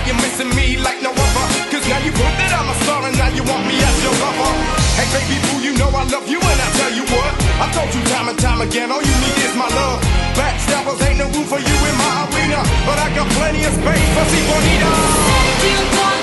you're missing me like no other. Cause now you proved that I'm a star and now you want me as your lover. Hey baby boo, you know I love you and I tell you what, I told you time and time again, all you need is my love. Backstabbers ain't no room for you in my arena, but I got plenty of space for si bonita.